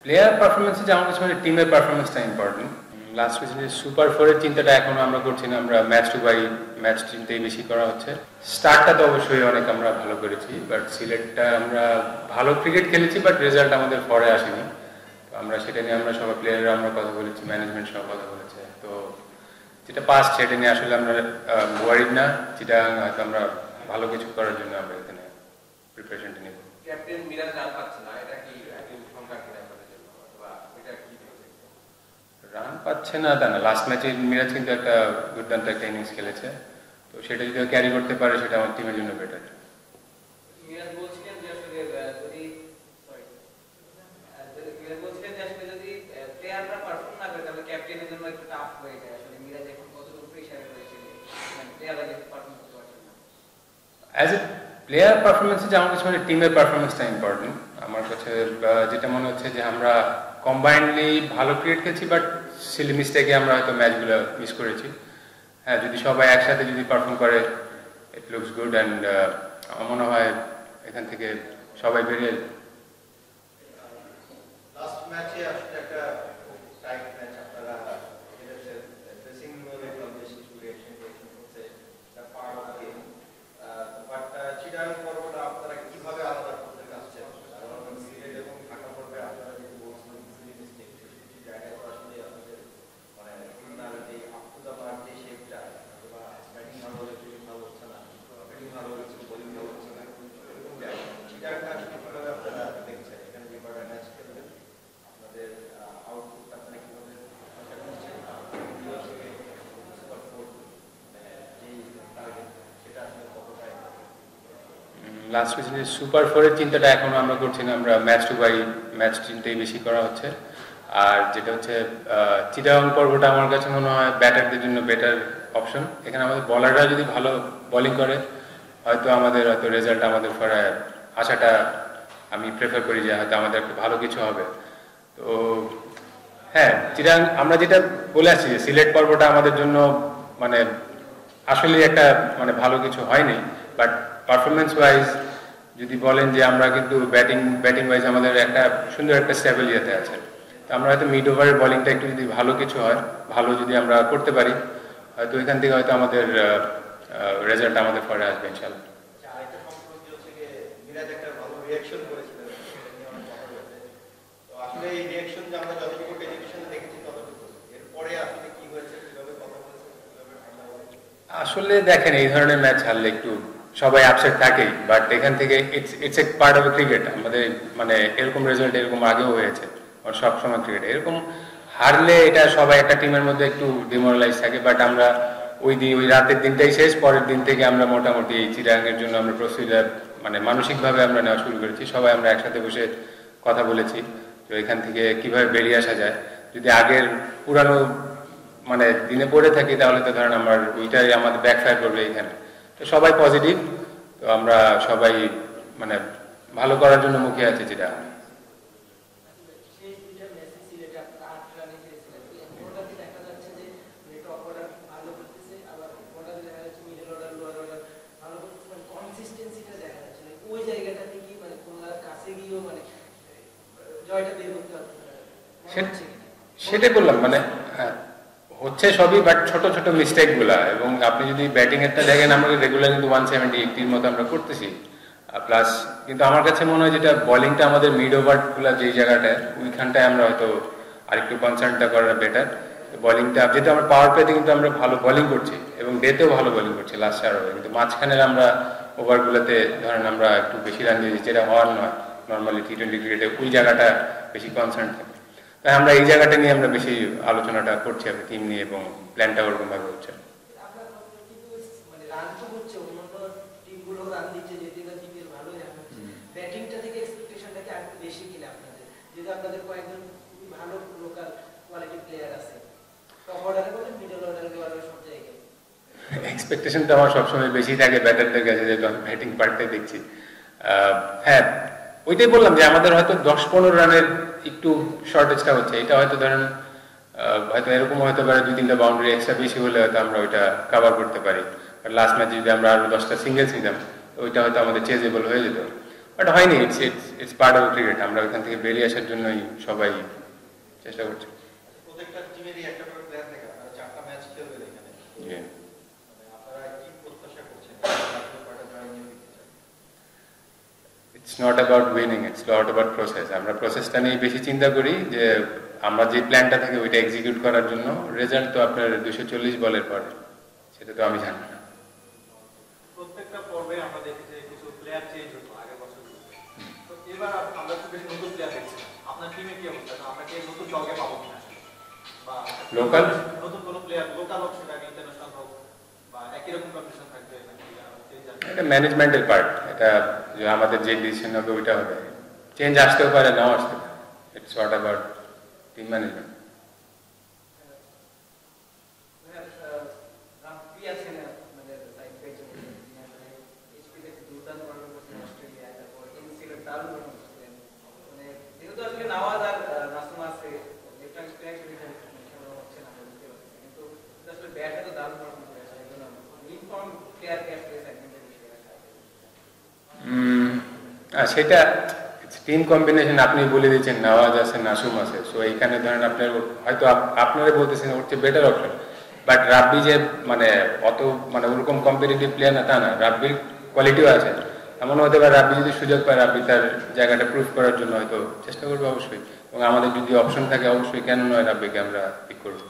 Player পারফরমেন্সে যে আমার কাছে মানে টিমের পারফরমেন্সটা ইম্পর্টেন্ট। লাস্ট সিজনে সুপার ফোরের চিন্তাটা এখনো আমরা করছি না, আমরা ম্যাচ টু বাই ম্যাচ চিন্তাই বেশি করা হচ্ছে। স্টার্টটা তো অবশ্যই অনেক আমরা ভালো করেছি, বাট সিলেটটা আমরা ভালো ক্রিকেট খেলেছি, বাট রেজাল্ট আমাদের পরে আসেনি। তো আমরা সেটা নিয়ে আমরা সবাই প্লেয়াররা আমরা কথা বলেছি, ম্যানেজমেন্ট সহ কথা বলেছে। তো যেটা পাস্ট সেটা নিয়ে আসলে আমরা ওয়ারিড না, যেটা হয়তো আমরা ভালো কিছু করার জন্য আমরা এখানে প্রিপারেশনটা নেব। ক্যাপ্টেন মিরাজ রান পাচ্ছে না, এটা কি একদম সংখ্যা কিনা আপনাদের জন্য, অথবা এটা কি রান পাচ্ছে না তা না, লাস্ট ম্যাচে মিরাজ কিন্তু একটা দুর্দান্ত একটা ইনিংস খেলেছে, তো সেটা যদি ক্যারি করতে পারে সেটা আমার টিমের জন্য বেটার। মিরাজ বলছিলেন যে আসলে যদি মিরাজ বলছিলেন যে আসলে যদি প্লেয়াররা পারফর্ম না করে তাহলে ক্যাপ্টেনের জন্য একটু টাফ হয়ে যায়। আসলে মিরাজ এখন কতটুকু প্রেসারে রয়েছে, মানে প্লেয়াররা যদি পারফর্ম করতে পারছে না। অ্যাজ এ প্লেয়ার পারফরমেন্সে যে আমার কাছে মানে টিমের পারফরমেন্সটা ইম্পর্টেন্ট। আমার কাছে যেটা মনে হচ্ছে যে আমরা কম্বাইন্ডলি ভালো ক্রিকেট খেলছি, বাট সিলি মিস্টেকে আমরা হয়তো ম্যাচগুলো মিস করেছি। হ্যাঁ, যদি সবাই একসাথে যদি পারফর্ম করে ইট লুকস গুড, অ্যান্ড আমার মনে হয় এখান থেকে সবাই বেরিয়ে লাস্ট ম্যাচে আসলে একটা টাইট ম্যাচ আপনারা খেলেছেন, ড্রেসিং রুমে একদম বেশি রিঅ্যাকশন করছে, এটা part of game. But Chittagong পর্বটা আপনারা কিভাবে আলাদা করতে চাচ্ছেন? কারণ সিলেট এবং ঢাকা পর্বে আপনারা যেহেতু বলছিলেন মিস্টেক, কিছু জায়গায় তো আসলে আপনাদের মানে আপনার যে আপ টু দ্য মার্ক যে শেপটা, অথবা ব্যাটিং ভালো হলে ফিল্ডিং ভালো হচ্ছে না, ব্যাটিং ভালো হচ্ছে বোলিং ভালো হচ্ছে না, এরকম জায়গায় চিটাগাংটা আসলে কিভাবে আপনারা দেখছেন? এখানে যে কয়টা ম্যাচ খেলবেন আপনাদের আউটপুটটা আপনারা কিভাবে আশা করছেন? সুপার ফোর যে টার্গেট সেটা আসলে কতটা? লাস্ট সিজনে সুপার ফোরের চিন্তাটা এখনো আমরা করছি না, আমরা ম্যাচ টু বাই ম্যাচ চিন্তাই বেশি করা হচ্ছে। আর যেটা হচ্ছে চিটাগাং পর্বটা আমার কাছে মনে হয় ব্যাটারদের জন্য বেটার অপশন। এখানে আমাদের বলাররা যদি ভালো বোলিং করে হয়তো আমাদের হয়তো রেজাল্ট আমাদের পরে আশাটা আমি প্রেফার করি যে হয়তো আমাদের একটু ভালো কিছু হবে। তো হ্যাঁ, চিটাগাং আমরা যেটা বলে আসছি যে সিলেট পর্বটা আমাদের জন্য মানে আসলে একটা মানে ভালো কিছু হয়নি, বাট পারফরমেন্স ওয়াইজ যদি বলেন যে আমরা কিন্তু ব্যাটিং ওয়াইজ আমাদের একটা সুন্দর একটা স্টেবল ইয়েতে আছে। তো আমরা হয়তো মিড ওভারের বোলিংটা একটু যদি ভালো কিছু হয়, ভালো যদি আমরা করতে পারি, হয়তো এখান থেকে হয়তো আমাদের রেজাল্ট আমাদের পরে আসবে ইনশাআল্লাহ। আরেকটা সম্পর্ক হচ্ছে যে মিরাজ একটা ভালো রিঅ্যাকশন করেছিলেন, সেটা নিয়ে অনেক কথা হয়েছে। তো আসলে এই রিঅ্যাকশন যে আমরা যতটুকু টেলিভিশনে দেখেছি ততটুকু, এরপরে আসলে কি হয়েছে, কিভাবে কথা বলেছে, কিভাবে ঠান্ডা হয়েছে? আসলে দেখেন, এই ধরনের ম্যাচ হারলে একটু সবাই আপসেট থাকেই, বাট এখান থেকে it's a part of cricket. আমাদের মানে এরকম রেজাল্ট এরকম আগেও হয়েছে, সব সময় ক্রিকেট এরকম হারলে এটা সবাই একটা টিমের মধ্যে একটু ডিমোরালাইজ থাকে। বাট আমরা ওই রাতের দিনটাই শেষ, পরের দিন থেকে আমরা মোটামুটি এই চিটাগাংয়ের জন্য আমরা প্রসিজার মানে মানসিকভাবে আমরা নেওয়া শুরু করেছি। সবাই আমরা একসাথে বসে কথা বলেছি তো এখান থেকে কিভাবে বেরিয়ে আসা যায়। যদি আগের পুরানো মানে দিনে পড়ে থাকি তাহলে তো ধরেন আমার ওইটাই আমাদের ব্যাকফায়ার করবে এখানে। তো সবাই পজিটিভ, তো আমরা সবাই মানে ভালো করার জন্য মুখিয়ে আছি যেটা। সেটাই বললাম, মানে হচ্ছে সবই, বাট ছোট ছোট মিস্টেক গুলা। এবং আপনি যদি ব্যাটিং এরটা দেখেন, আমরা রেগুলার কিন্তু 170-80 মতো আমরা করতেছি প্লাস। কিন্তু আমার কাছে মনে হয় যেটা বোলিংটা আমাদের মিড ওভার গুলা যেই জায়গাটায় ওইখানটায় আমরা হয়তো আরেকটু কনসার্নটা করা বেটার। বোলিংটা যেহেতু আমরা পাওয়ার প্লেতে কিন্তু আমরা ভালো বোলিং করছি এবং ডেতেও ভালো বোলিং করছি লাস্ট 4 ওভারে, কিন্তু মাঝখানের আমরা ওভারগুলোতে ধরেন আমরা একটু বেশি রান দিয়েছি, যেটা হওয়ার নয় নর্মালি T20 ক্রিকেটে। ওই জায়গাটা বেশি কনসার্ন থাকে। তাই আমরা এই জায়গাটা নিয়ে আমরা বেশি আলোচনাটা করছি আর টিম নিয়ে, এবং প্ল্যানটা ওরকম ভাবে হচ্ছে। এক্সপেকটেশনটা আমার সবসময় বেশি থাকে ব্যাটারদের কাছে, যেহেতু আমি ব্যাটিং পার্টটাই দেখছি। হ্যাঁ, ওইটাই বললাম যে আমাদের হয়তো 10-15 রানের একটু শর্টেজটা হচ্ছে। এটা হয়তো ধরেন হয়তো এরকম হতে পারে 2-3টা বাউন্ডারি এক্সট্রা বেশি হলে হয়তো আমরা ওইটা কভার করতে পারি। লাস্ট ম্যাচে যদি আমরা আরো 10টা সিঙ্গেলস নিতাম ওইটা হয়তো আমাদের চেজেবল হয়ে যেত। বাট হয়নি, ইটস পার্ট অফ ক্রিকেট। আমরা ওইখান থেকে বেরিয়ে আসার জন্যই সবাই চেষ্টা করছি। প্রত্যেকটা টিমেরই একটা করে প্লেয়ার থাকে, আপনারা 4টা ম্যাচ খেলবেন এখানে, জি। মানে আপনারা কি প্রত্যাশা করছেন it's not about winning, it's not about process. আমরা প্রসেসটা নিয়ে বেশি চিন্তা করি, যে আমরা যে প্ল্যানটা থাকে ওইটা এক্সিকিউট করার জন্য। রেজাল্ট তো আপনার 240 বলের পর, সেটা তো আমি জানি না। প্রত্যেকটা পর্বে আমরা দেখি যে কিছু প্লেয়ার চেঞ্জ হতো আগের বছর, তো এবার আমরা খুব বেশি নতুন প্লেয়ার দেখছি। আপনার টিমে কি অবস্থা, আমরা কি নতুন দলকে পাবো কিনা, বা লোকাল নতুন কোনো প্লেয়ার, লোকাল হোক সেটা ইন্টারন্যাশনাল হোক, বা একই রকম কন্ডিশন থাকবে নাকি এটা ম্যানেজমেন্টের পার্ট, এটা যে আমাদের যে ডিসিশন হবে ওইটা হবে। চেঞ্জ আসতেও পারে, নাও আসতে পারে। It's not about team management. Rafi আছেন আপনাদের সাইড পেজে, এইচপিতে দুর্দান্ত পারফরম্যান্স করছেন অস্ট্রেলিয়া, তারপর এনসিএল দারুণ পারফরম্যান্স করছেন। মানে যেহেতু আসলে নওয়াজ আর নাসুম আছে, লেফট হ্যান্ড স্পিনার হিসেবে খেলা হচ্ছে না, বুঝতে পারছি, কিন্তু আসলে ব্যাটে তো দারুণ পারফরম্যান্স করেছে। এই জন্য ইনফর্ম প্লেয়ারকে আসলে সেগমেন্টের বিষয়ে রাখা সেটা টিম কম্বিনেশন। আপনি বলে দিচ্ছেন নওয়াজ আছে, নাসুম আছে, সো এইখানে ধরেন আপনার হয়তো আপনারা বলতেছেন ওর চেয়ে বেটার অপশন, বাট রাব্বি যে মানে অত মানে ওরকম কম্পিটিটিভ প্লেয়ার না, তা না। রাব্বির কোয়ালিটিও আছে, এমন হতে পারে রাব্বি যদি সুযোগ পায়, রাব্বি তার জায়গাটা প্রুভ করার জন্য হয়তো চেষ্টা করবে অবশ্যই। এবং আমাদের যদি অপশন থাকে অবশ্যই কেন নয়, রাব্বিকে আমরা পিক করবো।